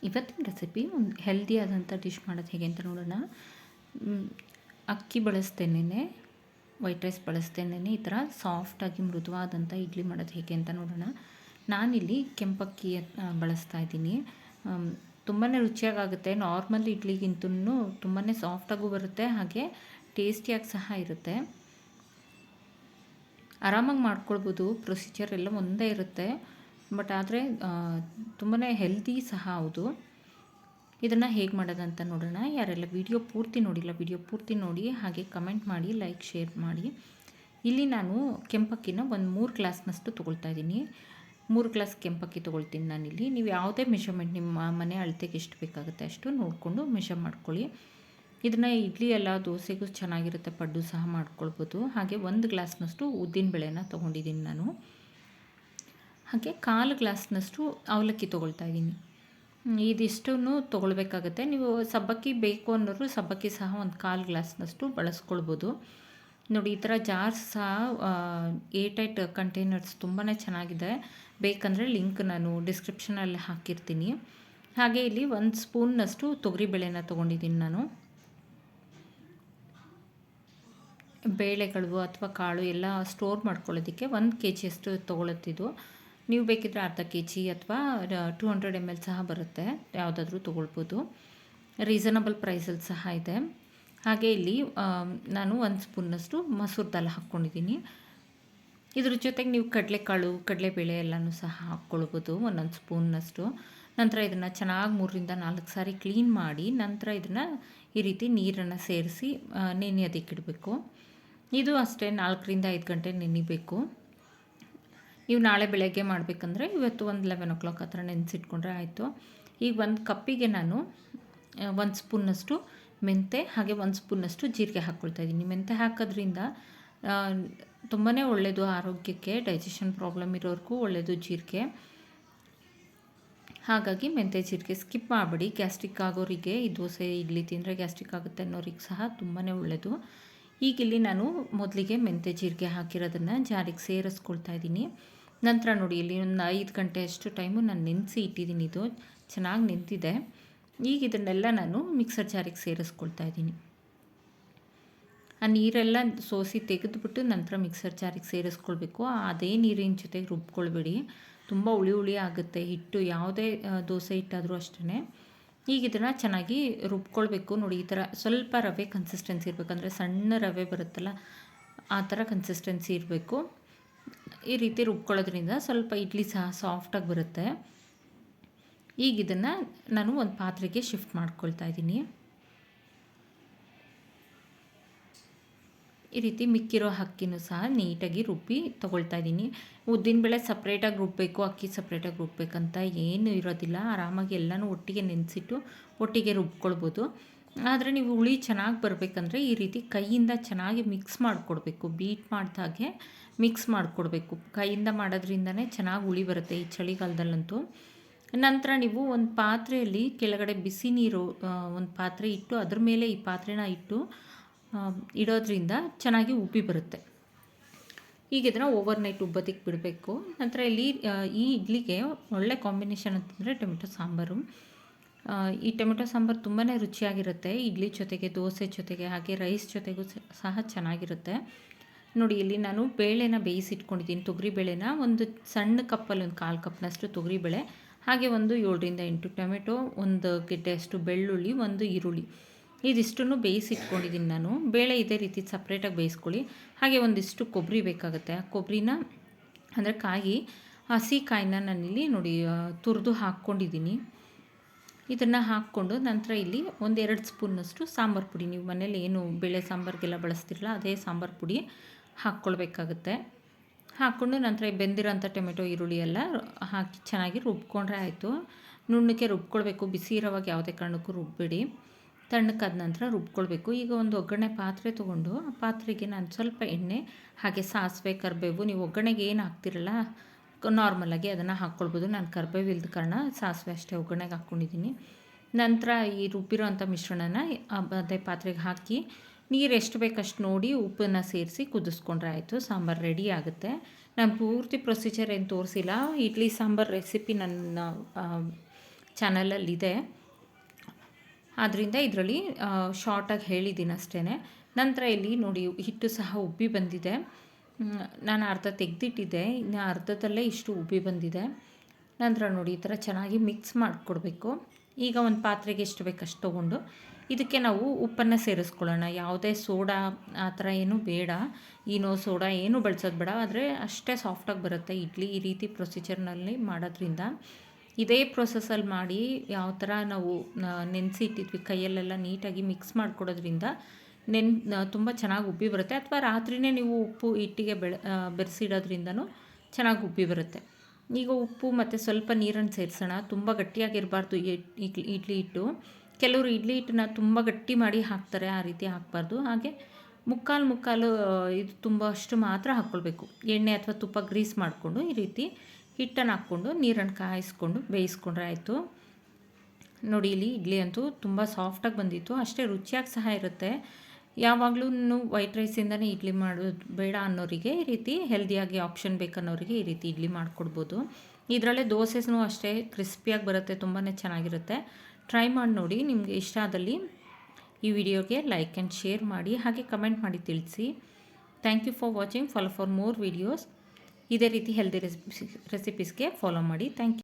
ಇವತ್ತಿನ ರೆಸಿಪಿ ಒಂದು ಹೆಲ್ದಿಯಾದಂಥ ಡಿಶ್ ಮಾಡೋದು ಹೇಗೆ ಅಂತ ನೋಡೋಣ. ಅಕ್ಕಿ ಬಳಸ್ತೇನೆ, ವೈಟ್ ರೈಸ್ ಬಳಸ್ತೇನೆ, ಈ ಥರ ಸಾಫ್ಟಾಗಿ ಮೃದುವಾದಂಥ ಇಡ್ಲಿ ಮಾಡೋದು ಹೇಗೆ ಅಂತ ನೋಡೋಣ. ನಾನಿಲ್ಲಿ ಕೆಂಪಕ್ಕಿ ಬಳಸ್ತಾ ಇದ್ದೀನಿ. ತುಂಬಾ ರುಚಿಯಾಗುತ್ತೆ. ನಾರ್ಮಲ್ ಇಡ್ಲಿಗಿಂತೂ ತುಂಬಾ ಸಾಫ್ಟಾಗೂ ಬರುತ್ತೆ, ಹಾಗೆ ಟೇಸ್ಟಿಯಾಗಿ ಸಹ ಇರುತ್ತೆ. ಆರಾಮಾಗಿ ಮಾಡ್ಕೊಳ್ಬೋದು. ಪ್ರೊಸೀಜರ್ ಎಲ್ಲ ಒಂದೇ ಇರುತ್ತೆ, ಬಟ್ ಆದರೆ ತುಂಬಾ ಹೆಲ್ದಿ ಸಹ ಹೌದು. ಇದನ್ನು ಹೇಗೆ ಮಾಡೋದಂತ ನೋಡೋಣ. ಯಾರೆಲ್ಲ ವಿಡಿಯೋ ಪೂರ್ತಿ ನೋಡಿಲ್ಲ, ವಿಡಿಯೋ ಪೂರ್ತಿ ನೋಡಿ, ಹಾಗೆ ಕಮೆಂಟ್ ಮಾಡಿ, ಲೈಕ್, ಶೇರ್ ಮಾಡಿ. ಇಲ್ಲಿ ನಾನು ಕೆಂಪಕ್ಕಿನ ಒಂದು 3 ಗ್ಲಾಸ್ನಷ್ಟು ತೊಗೊಳ್ತಾ ಇದ್ದೀನಿ. 3 ಗ್ಲಾಸ್ ಕೆಂಪಕ್ಕಿ ತೊಗೊಳ್ತೀನಿ ನಾನಿಲ್ಲಿ. ನೀವು ಯಾವುದೇ ಮೆಷರ್ಮೆಂಟ್ ನಿಮ್ಮ ಮನೆ ಅಳತೆಗೆ ಎಷ್ಟು ಬೇಕಾಗುತ್ತೆ ಅಷ್ಟು ನೋಡಿಕೊಂಡು ಮೆಷರ್ ಮಾಡ್ಕೊಳ್ಳಿ. ಇದನ್ನು ಇಡ್ಲಿ ಎಲ್ಲ ದೋಸೆಗೂ ಚೆನ್ನಾಗಿರುತ್ತೆ, ಪಡ್ಡು ಸಹ ಮಾಡ್ಕೊಳ್ಬೋದು. ಹಾಗೆ 1 ಗ್ಲಾಸ್ನಷ್ಟು ಉದ್ದಿನಬೇಳೆನ ತೊಗೊಂಡಿದ್ದೀನಿ ನಾನು. ಹಾಗೆ 1/4 ಗ್ಲಾಸ್ನಷ್ಟು ಅವಲಕ್ಕಿ ತೊಗೊಳ್ತಾ ಇದ್ದೀನಿ. ಇದಿಷ್ಟನ್ನು ತೊಗೊಳ್ಬೇಕಾಗತ್ತೆ. ನೀವು ಸಬ್ಬಕ್ಕಿ ಬೇಕು ಅನ್ನೋರು ಸಬ್ಬಕ್ಕಿ ಸಹ ಒಂದು 1/4 ಗ್ಲಾಸ್ನಷ್ಟು ಬಳಸ್ಕೊಳ್ಬೋದು. ನೋಡಿ, ಈ ಥರ ಜಾರ್ಸ್ ಸಹ ಏರ್ಟೈಟ್ ಕಂಟೈನರ್ಸ್ ತುಂಬಾ ಚೆನ್ನಾಗಿದೆ. ಬೇಕಂದರೆ ಲಿಂಕ್ ನಾನು ಡಿಸ್ಕ್ರಿಪ್ಷನಲ್ಲಿ ಹಾಕಿರ್ತೀನಿ. ಹಾಗೆ ಇಲ್ಲಿ 1 ಸ್ಪೂನ್ನಷ್ಟು ತೊಗರಿಬೇಳೆನ ತೊಗೊಂಡಿದ್ದೀನಿ ನಾನು. ಬೇಳೆಗಳು ಅಥವಾ ಕಾಳು ಎಲ್ಲ ಸ್ಟೋರ್ ಮಾಡ್ಕೊಳ್ಳೋದಕ್ಕೆ 1 kgಯಷ್ಟು ತೊಗೊಳತ್ತಿದ್ದು. ನೀವು ಬೇಕಿದ್ರೆ ಅರ್ಧ kg ಅಥವಾ 200 ml ಸಹ ಬರುತ್ತೆ, ಯಾವುದಾದ್ರೂ ತೊಗೊಳ್ಬೋದು. ರೀಸನಬಲ್ ಪ್ರೈಸಲ್ಲಿ ಸಹ ಇದೆ. ಹಾಗೆ ಇಲ್ಲಿ ನಾನು 1 ಸ್ಪೂನ್ನಷ್ಟು ಮಸೂರ್ ದಾಲ್ ಹಾಕ್ಕೊಂಡಿದ್ದೀನಿ. ಇದ್ರ ಜೊತೆಗೆ ನೀವು ಕಡಲೆಕಾಳು, ಕಡಲೆಬೇಳೆ ಎಲ್ಲನೂ ಸಹ ಹಾಕ್ಕೊಳ್ಬೋದು, 1 ಸ್ಪೂನ್ನಷ್ಟು. ನಂತರ ಇದನ್ನು ಚೆನ್ನಾಗಿ 3ರಿಂದ 4 ಸಾರಿ ಕ್ಲೀನ್ ಮಾಡಿ, ನಂತರ ಇದನ್ನು ಈ ರೀತಿ ನೀರನ್ನು ಸೇರಿಸಿ ನೆನೆಯೋದಕ್ಕಿಡಬೇಕು. ಇದು ಅಷ್ಟೇ 4ರಿಂದ 5 ಗಂಟೆ ನೆನಿಬೇಕು. ನೀವು ನಾಳೆ ಬೆಳಗ್ಗೆ ಮಾಡಬೇಕಂದ್ರೆ ಇವತ್ತು ಒಂದು 11 o'clock ಆ ಥರ ನೆನೆಸಿಟ್ಕೊಂಡ್ರೆ ಆಯಿತು. ಈಗ 1 ಕಪ್ಪಿಗೆ ನಾನು 1 ಸ್ಪೂನ್ನಷ್ಟು ಮೆಂತೆ, ಹಾಗೆ 1 ಸ್ಪೂನ್ನಷ್ಟು ಜೀರಿಗೆ ಹಾಕ್ಕೊಳ್ತಾ ಇದ್ದೀನಿ. ಮೆಂತೆ ಹಾಕೋದ್ರಿಂದ ತುಂಬಾ ಒಳ್ಳೆಯದು ಆರೋಗ್ಯಕ್ಕೆ. ಡೈಜೆಷನ್ ಪ್ರಾಬ್ಲಮ್ ಇರೋರಿಗೂ ಒಳ್ಳೆಯದು ಜೀರಿಗೆ. ಹಾಗಾಗಿ ಮೆಂತೆ ಜೀರಿಗೆ ಸ್ಕಿಪ್ ಮಾಡಬೇಡಿ. ಗ್ಯಾಸ್ಟ್ರಿಕ್ ಆಗೋರಿಗೆ ಈ ದೋಸೆ ಇಡ್ಲಿ ತಿಂದರೆ ಗ್ಯಾಸ್ಟ್ರಿಕ್ ಆಗುತ್ತೆ ಅನ್ನೋರಿಗೆ ಸಹ ತುಂಬಾ ಒಳ್ಳೆಯದು. ಈಗ ಇಲ್ಲಿ ನಾನು ಮೊದಲಿಗೆ ಮೆಂತೆ ಜೀರಿಗೆ ಹಾಕಿರೋದನ್ನು ಜಾರಿಗೆ ಸೇರಿಸ್ಕೊಳ್ತಾ ಇದ್ದೀನಿ. ನಂತರ ನೋಡಿ, ಇಲ್ಲಿ ಒಂದು 5 ಗಂಟೆಯಷ್ಟು ಟೈಮು ನಾನು ನೆನೆಸಿ ಇಟ್ಟಿದ್ದೀನಿ. ಇದು ಚೆನ್ನಾಗಿ ನೆಂದಿದೆ. ಈಗ ಇದನ್ನೆಲ್ಲ ನಾನು ಮಿಕ್ಸರ್ ಜಾರಿಗೆ ಸೇರಿಸ್ಕೊಳ್ತಾ ಇದ್ದೀನಿ. ಆ ನೀರೆಲ್ಲ ಸೋಸಿ ತೆಗೆದುಬಿಟ್ಟು ನಂತರ ಮಿಕ್ಸರ್ ಜಾರಿಗೆ ಸೇರಿಸ್ಕೊಳ್ಬೇಕು. ಅದೇ ನೀರಿನ ಜೊತೆಗೆ ರುಬ್ಕೊಳ್ಬೇಡಿ, ತುಂಬ ಹುಳಿ ಹುಳಿ ಆಗುತ್ತೆ ಹಿಟ್ಟು. ಯಾವುದೇ ದೋಸೆ ಹಿಟ್ಟಾದರೂ ಅಷ್ಟೇ. ಈಗ ಇದನ್ನು ಚೆನ್ನಾಗಿ ರುಬ್ಕೊಳ್ಬೇಕು. ನೋಡಿ, ಈ ಥರ ಸ್ವಲ್ಪ ರವೆ ಕನ್ಸಿಸ್ಟೆನ್ಸಿ ಇರಬೇಕಂದ್ರೆ ಸಣ್ಣ ರವೆ ಬರುತ್ತಲ್ಲ, ಆ ಥರ ಕನ್ಸಿಸ್ಟೆನ್ಸಿ ಇರಬೇಕು. ಈ ರೀತಿ ರುಬ್ಕೊಳ್ಳೋದ್ರಿಂದ ಸ್ವಲ್ಪ ಇಡ್ಲಿ ಸಹ ಸಾಫ್ಟಾಗಿ ಬರುತ್ತೆ. ಈಗ ಇದನ್ನು ನಾನು ಒಂದು ಪಾತ್ರೆಗೆ ಶಿಫ್ಟ್ ಮಾಡ್ಕೊಳ್ತಾ ಇದ್ದೀನಿ. ಈ ರೀತಿ ಮಿಕ್ಕಿರೋ ಅಕ್ಕಿನೂ ಸಹ ನೀಟಾಗಿ ರುಬ್ಬಿ ತೊಗೊಳ್ತಾ ಇದ್ದೀನಿ. ಉದ್ದಿನಬೇಳೆ ಸಪ್ರೇಟಾಗಿ ರುಬ್ಬಬೇಕು, ಅಕ್ಕಿ ಸಪ್ರೇಟಾಗಿ ರುಬ್ಬಬೇಕಂತ ಏನೂ ಇರೋದಿಲ್ಲ. ಆರಾಮಾಗಿ ಎಲ್ಲನೂ ಒಟ್ಟಿಗೆ ನೆನೆಸಿಟ್ಟು ಒಟ್ಟಿಗೆ ರುಬ್ಕೊಳ್ಬೋದು. ಆದರೆ ನೀವು ಹುಳಿ ಚೆನ್ನಾಗಿ ಬರಬೇಕಂದ್ರೆ ಈ ರೀತಿ ಕೈಯಿಂದ ಚೆನ್ನಾಗಿ ಮಿಕ್ಸ್ ಮಾಡಿಕೊಡ್ಬೇಕು. ಬೀಟ್ ಮಾಡಿದಾಗೆ ಮಿಕ್ಸ್ ಮಾಡಿಕೊಡ್ಬೇಕು. ಕೈಯಿಂದ ಮಾಡೋದ್ರಿಂದನೇ ಚೆನ್ನಾಗಿ ಹುಳಿ ಬರುತ್ತೆ ಈ ಚಳಿಗಾಲದಲ್ಲಂತೂ. ನಂತರ ನೀವು ಒಂದು ಪಾತ್ರೆಯಲ್ಲಿ ಕೆಳಗಡೆ ಬಿಸಿ ನೀರು ಒಂದು ಪಾತ್ರೆ ಇಟ್ಟು ಅದ್ರ ಮೇಲೆ ಈ ಪಾತ್ರೆನ ಇಟ್ಟು ಇಡೋದ್ರಿಂದ ಚೆನ್ನಾಗಿ ಉಬ್ಬಿ ಬರುತ್ತೆ. ಈಗ ಇದನ್ನು ಓವರ್ನೈಟ್ ಉಬ್ಬೋದಕ್ಕೆ ಬಿಡಬೇಕು. ನಂತರ ಇಲ್ಲಿ ಈ ಇಡ್ಲಿಗೆ ಒಳ್ಳೆ ಕಾಂಬಿನೇಷನ್ ಅಂತಂದರೆ ಟೊಮೆಟೊ ಸಾಂಬಾರು. ಈ ಟೊಮೆಟೊ ಸಾಂಬಾರು ತುಂಬಾ ರುಚಿಯಾಗಿರುತ್ತೆ. ಇಡ್ಲಿ ಜೊತೆಗೆ, ದೋಸೆ ಜೊತೆಗೆ, ಹಾಗೆ ರೈಸ್ ಜೊತೆಗೂ ಸಹ ಚೆನ್ನಾಗಿರುತ್ತೆ. ನೋಡಿ, ಇಲ್ಲಿ ನಾನು ಬೇಳೆನ ಬೇಯಿಸಿಟ್ಕೊಂಡಿದ್ದೀನಿ. ತೊಗರಿಬೇಳೆನ ಒಂದು ಸಣ್ಣ ಕಪ್ಪಲ್ಲಿ ಒಂದು 1/4 ಕಪ್ನಷ್ಟು ತೊಗರಿಬೇಳೆ, ಹಾಗೆ ಒಂದು 7ರಿಂದ 8 ಟೊಮೆಟೊ, ಒಂದು ಗೆಡ್ಡೆಯಷ್ಟು ಬೆಳ್ಳುಳ್ಳಿ, ಒಂದು ಈರುಳ್ಳಿ, ಇದಿಷ್ಟನ್ನು ಬೇಯಿಸಿಟ್ಕೊಂಡಿದ್ದೀನಿ ನಾನು. ಬೇಳೆ ಇದೇ ರೀತಿ ಸಪ್ರೇಟಾಗಿ ಬೇಯಿಸ್ಕೊಳ್ಳಿ. ಹಾಗೆ ಒಂದಿಷ್ಟು ಕೊಬ್ಬರಿ ಬೇಕಾಗುತ್ತೆ. ಆ ಕೊಬ್ಬರಿನ ಅಂದರೆ ಹಸಿ ಕಾಯಿನ ನಾನಿಲ್ಲಿ ನೋಡಿ ತುರಿದು ಹಾಕ್ಕೊಂಡಿದ್ದೀನಿ. ಇದನ್ನು ಹಾಕ್ಕೊಂಡು ನಂತರ ಇಲ್ಲಿ 1-2 ಸ್ಪೂನ್ನಷ್ಟು ಸಾಂಬಾರು ಪುಡಿ, ನೀವು ಮನೇಲಿ ಏನು ಬೇಳೆ ಸಾಂಬಾರಿಗೆಲ್ಲ ಬಳಸ್ತಿರಲ್ಲ ಅದೇ ಸಾಂಬಾರು ಪುಡಿ ಹಾಕ್ಕೊಳ್ಬೇಕಾಗುತ್ತೆ. ಹಾಕ್ಕೊಂಡು ನಂತರ ಬೆಂದಿರೋಂಥ ಟೊಮೆಟೊ, ಈರುಳ್ಳಿ ಎಲ್ಲ ಹಾಕಿ ಚೆನ್ನಾಗಿ ರುಬ್ಕೊಂಡ್ರೆ ಆಯಿತು. ನುಣ್ಣಕ್ಕೆ ರುಬ್ಕೊಳ್ಬೇಕು. ಬಿಸಿ ಇರೋವಾಗ ಯಾವುದೇ ಕಾರಣಕ್ಕೂ ರುಬ್ಬೇಡಿ. ತಣ್ಣಕ್ಕಾದ ನಂತರ ರುಬ್ಕೊಳ್ಬೇಕು. ಈಗ ಒಂದು ಒಗ್ಗರಣೆ ಪಾತ್ರೆ ತೊಗೊಂಡು ಆ ಪಾತ್ರೆಗೆ ನಾನು ಸ್ವಲ್ಪ ಎಣ್ಣೆ, ಹಾಗೆ ಸಾಸಿವೆ, ಕರಿಬೇವು, ನೀವು ಒಗ್ಗರಣೆಗೆ ಏನು ಹಾಕ್ತಿರಲ್ಲ ನಾರ್ಮಲಾಗಿ ಅದನ್ನು ಹಾಕ್ಕೊಳ್ಬೋದು. ನಾನು ಕರಿಬೇವು ಇಲ್ಲದ ಕಾರಣ ಸಾಸಿವೆ ಅಷ್ಟೇ ಒಗ್ಗರಣೆಗೆ ಹಾಕ್ಕೊಂಡಿದ್ದೀನಿ. ನಂತರ ಈ ರುಬ್ಬಿರೋ ಅಂಥ ಮಿಶ್ರಣನ ಅದೇ ಪಾತ್ರೆಗೆ ಹಾಕಿ ನೀರು ಎಷ್ಟು ಬೇಕಷ್ಟು ನೋಡಿ ಉಪ್ಪನ್ನು ಸೇರಿಸಿ ಕುದಿಸ್ಕೊಂಡ್ರೆ ಆಯಿತು. ಸಾಂಬಾರು ರೆಡಿ ಆಗುತ್ತೆ. ನಾನು ಪೂರ್ತಿ ಪ್ರೊಸೀಜರ್ ಏನು ತೋರಿಸಿಲ್ಲ. ಇಡ್ಲಿ ಸಾಂಬಾರು ರೆಸಿಪಿ ನನ್ನ ಚಾನಲಲ್ಲಿದೆ. ಆದ್ದರಿಂದ ಇದರಲ್ಲಿ ಶಾರ್ಟಾಗಿ ಹೇಳಿದ್ದೀನಿ ಅಷ್ಟೇ. ನಂತರ ಇಲ್ಲಿ ನೋಡಿ ಹಿಟ್ಟು ಸಹ ಉಬ್ಬಿ ಬಂದಿದೆ. ನಾನು ಅರ್ಧ ತೆಗೆದಿಟ್ಟಿದ್ದೆ, ಇನ್ನು ಅರ್ಧದಲ್ಲೇ ಇಷ್ಟು ಉಬ್ಬಿ ಬಂದಿದೆ. ನಂತರ ನೋಡಿ ಈ ಥರ ಚೆನ್ನಾಗಿ ಮಿಕ್ಸ್ ಮಾಡಿಕೊಡ್ಬೇಕು. ಈಗ ಒಂದು ಪಾತ್ರೆಗೆ ಎಷ್ಟು ಬೇಕು ಅಷ್ಟು ತೊಗೊಂಡು ಇದಕ್ಕೆ ನಾವು ಉಪ್ಪನ್ನು ಸೇರಿಸ್ಕೊಳ್ಳೋಣ. ಯಾವುದೇ ಸೋಡಾ ಆ ಥರ ಏನೂ ಬೇಡ, ಈನೋ ಸೋಡಾ ಏನೂ ಬಳಸೋದು ಬೇಡ. ಆದರೆ ಅಷ್ಟೇ ಸಾಫ್ಟಾಗಿ ಬರುತ್ತೆ ಇಡ್ಲಿ ಈ ರೀತಿ ಪ್ರೊಸೀಜರ್ನಲ್ಲಿ ಮಾಡೋದ್ರಿಂದ. ಇದೇ ಪ್ರೊಸೆಸಲ್ಲಿ ಮಾಡಿ ಯಾವ ಥರ ನಾವು ನೆನೆಸಿ ಇಟ್ಟಿದ್ವಿ ಕೈಯಲ್ಲೆಲ್ಲ ನೀಟಾಗಿ ಮಿಕ್ಸ್ ಮಾಡಿಕೊಡೋದ್ರಿಂದ ತುಂಬ ಚೆನ್ನಾಗಿ ಉಬ್ಬಿ ಬರುತ್ತೆ. ಅಥವಾ ರಾತ್ರಿಯೇ ನೀವು ಉಪ್ಪು ಹಿಟ್ಟಿಗೆ ಬೆರೆಸಿಡೋದ್ರಿಂದನೂ ಚೆನ್ನಾಗಿ ಉಬ್ಬಿ ಬರುತ್ತೆ. ಈಗ ಉಪ್ಪು ಮತ್ತು ಸ್ವಲ್ಪ ನೀರನ್ನು ಸೇರಿಸೋಣ. ತುಂಬ ಗಟ್ಟಿಯಾಗಿರಬಾರ್ದು ಇಡ್ಲಿ ಹಿಟ್ಟು. ಕೆಲವರು ಇಡ್ಲಿ ಹಿಟ್ಟನ್ನ ತುಂಬ ಗಟ್ಟಿ ಮಾಡಿ ಹಾಕ್ತಾರೆ, ಆ ರೀತಿ ಹಾಕಬಾರ್ದು. ಹಾಗೆ ಮುಕ್ಕಾಲು ಇದು ತುಂಬ ಅಷ್ಟು ಮಾತ್ರ ಹಾಕ್ಕೊಳ್ಬೇಕು. ಎಣ್ಣೆ ಅಥವಾ ತುಪ್ಪ ಗ್ರೀಸ್ ಮಾಡಿಕೊಂಡು ಈ ರೀತಿ ಹಿಟ್ಟನ್ನು ಹಾಕ್ಕೊಂಡು ನೀರನ್ನು ಕಾಯಿಸ್ಕೊಂಡು ಬೇಯಿಸ್ಕೊಂಡ್ರೆ ಆಯಿತು. ನೋಡಿ ಇಲ್ಲಿ ಇಡ್ಲಿ ಅಂತೂ ತುಂಬ ಸಾಫ್ಟಾಗಿ ಬಂದಿತ್ತು, ಅಷ್ಟೇ ರುಚಿಯಾಗಿ ಸಹ ಇರುತ್ತೆ. ಯಾವಾಗಲೂ ವೈಟ್ ರೈಸಿಂದನೇ ಇಡ್ಲಿ ಮಾಡೋದು ಬೇಡ ಅನ್ನೋರಿಗೆ ಈ ರೀತಿ ಹೆಲ್ದಿಯಾಗಿ ಆಪ್ಷನ್ ಬೇಕನ್ನೋರಿಗೆ ಈ ರೀತಿ ಇಡ್ಲಿ ಮಾಡಿಕೊಡ್ಬೋದು. ಇದರಲ್ಲೇ ದೋಸೆನೂ ಅಷ್ಟೇ ಕ್ರಿಸ್ಪಿಯಾಗಿ ಬರುತ್ತೆ, ತುಂಬಾ ಚೆನ್ನಾಗಿರುತ್ತೆ. ಟ್ರೈ ಮಾಡಿ ನೋಡಿ. ನಿಮಗೆ ಇಷ್ಟ ಆದಲ್ಲಿ ಈ ವಿಡಿಯೋಗೆ ಲೈಕ್ ಆ್ಯಂಡ್ ಶೇರ್ ಮಾಡಿ, ಹಾಗೆ ಕಮೆಂಟ್ ಮಾಡಿ ತಿಳಿಸಿ. Thank you for watching. Follow for more videos. ಇದೇ ರೀತಿ ಹೆಲ್ದಿ ರೆಸಿಪೀಸ್ಗೆ ಫಾಲೋ ಮಾಡಿ. Thank you.